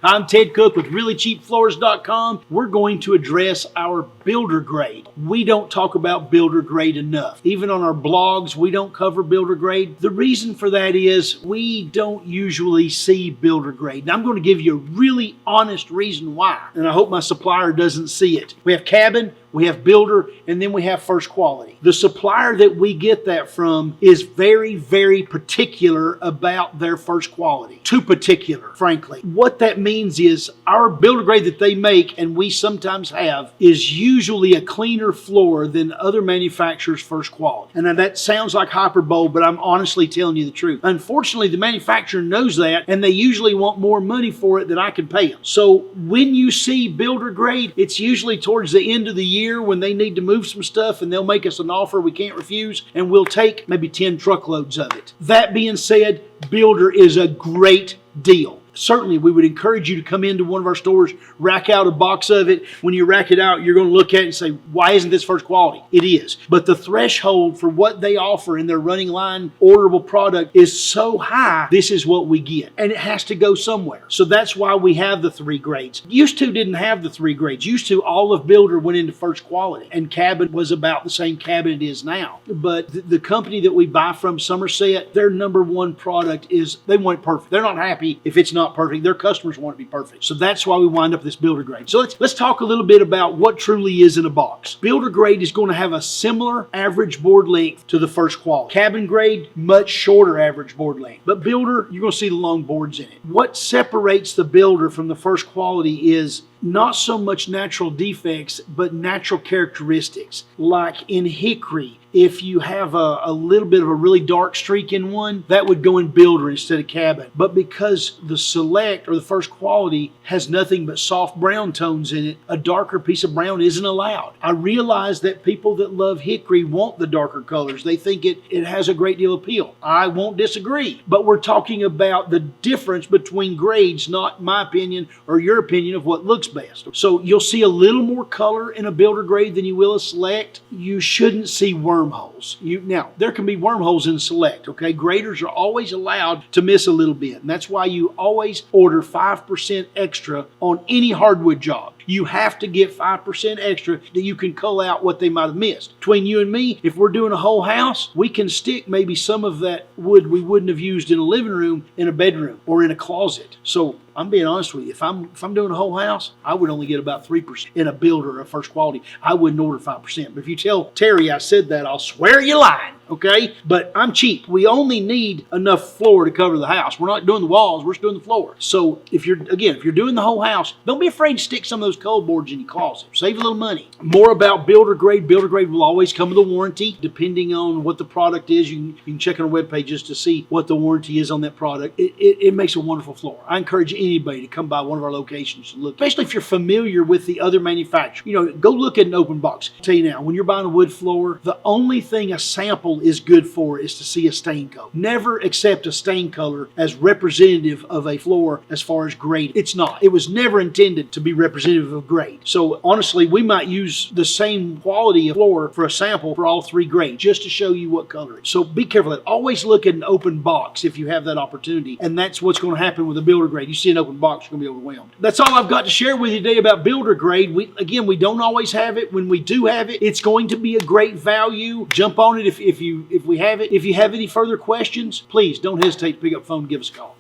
I'm Ted Cook with ReallyCheapFloors.com. We're going to address our builder grade. We don't talk about builder grade enough. Even on our blogs, we don't cover builder grade. The reason for that is we don't usually see builder grade. And I'm going to give you a really honest reason why. And I hope my supplier doesn't see it. We have cabin, we have builder, and then we have first quality. The supplier that we get that from is very, very particular about their first quality. Too particular, frankly. What that means is our builder grade that they make, and we sometimes have, is usually a cleaner floor than other manufacturers' first quality. And now that sounds like hyperbole, but I'm honestly telling you the truth. Unfortunately, the manufacturer knows that, and they usually want more money for it than I can pay them. So when you see builder grade, it's usually towards the end of the year when they need to move some stuff, and they'll make us an offer we can't refuse, and we'll take maybe 10 truckloads of it. That being said, builder is a great deal. Certainly, we would encourage you to come into one of our stores, rack out a box of it. When you rack it out, you're going to look at it and say, why isn't this first quality? It is. But the threshold for what they offer in their running line orderable product is so high, this is what we get. And it has to go somewhere. So that's why we have the 3 grades. Used to didn't have the 3 grades. Used to, all of builder went into first quality. And cabin was about the same cabin it is now. But the company that we buy from, Somerset, their #1 product is, they want it perfect. They're not happy if it's not perfect. Their customers want it to be perfect. So that's why we wind up this builder grade. So let's talk a little bit about what truly is in a box. Builder grade is going to have a similar average board length to the first quality. Cabin grade, much shorter average board length. But builder, you're going to see the long boards in it. What separates the builder from the first quality is not so much natural defects, but natural characteristics. Like in hickory, if you have a little bit of a really dark streak in one, that would go in builder instead of cabin. But because the select or the first quality has nothing but soft brown tones in it, a darker piece of brown isn't allowed. I realize that people that love hickory want the darker colors. They think it has a great deal of appeal. I won't disagree. But we're talking about the difference between grades, not my opinion or your opinion of what looks best. So you'll see a little more color in a builder grade than you will a select. You shouldn't see wormholes. Now, there can be wormholes in select, okay? Graders are always allowed to miss a little bit, and that's why you always order 5% extra on any hardwood job. You have to get 5% extra that you can cull out what they might have missed. Between you and me, if we're doing a whole house, we can stick maybe some of that wood we wouldn't have used in a living room in a bedroom or in a closet. So I'm being honest with you. If I'm doing a whole house, I would only get about 3% in a builder or a first quality. I wouldn't order 5%. But if you tell Terry I said that, I'll swear you're lying. Okay? But I'm cheap. We only need enough floor to cover the house. We're not doing the walls, we're just doing the floor. So if you're doing the whole house, don't be afraid to stick some of those cold boards in your closet. Save a little money. More about builder grade. Builder grade will always come with a warranty, depending on what the product is. You can check on our webpage just to see what the warranty is on that product. It makes a wonderful floor. I encourage anybody to come by one of our locations and look, especially if you're familiar with the other manufacturer. Go look at an open box. I'll tell you now, when you're buying a wood floor, the only thing a sample is good for is to see a stain color. Never accept a stain color as representative of a floor as far as grade. It's not. It was never intended to be representative of grade. So honestly, we might use the same quality of floor for a sample for all 3 grades just to show you what color it is. So be careful of that. Always look at an open box if you have that opportunity, and that's what's going to happen with a builder grade. You see an open box, you're going to be overwhelmed. That's all I've got to share with you today about builder grade. We don't always have it. When we do have it, it's going to be a great value. Jump on it if we have it. If you have any further questions, please don't hesitate to pick up the phone and give us a call.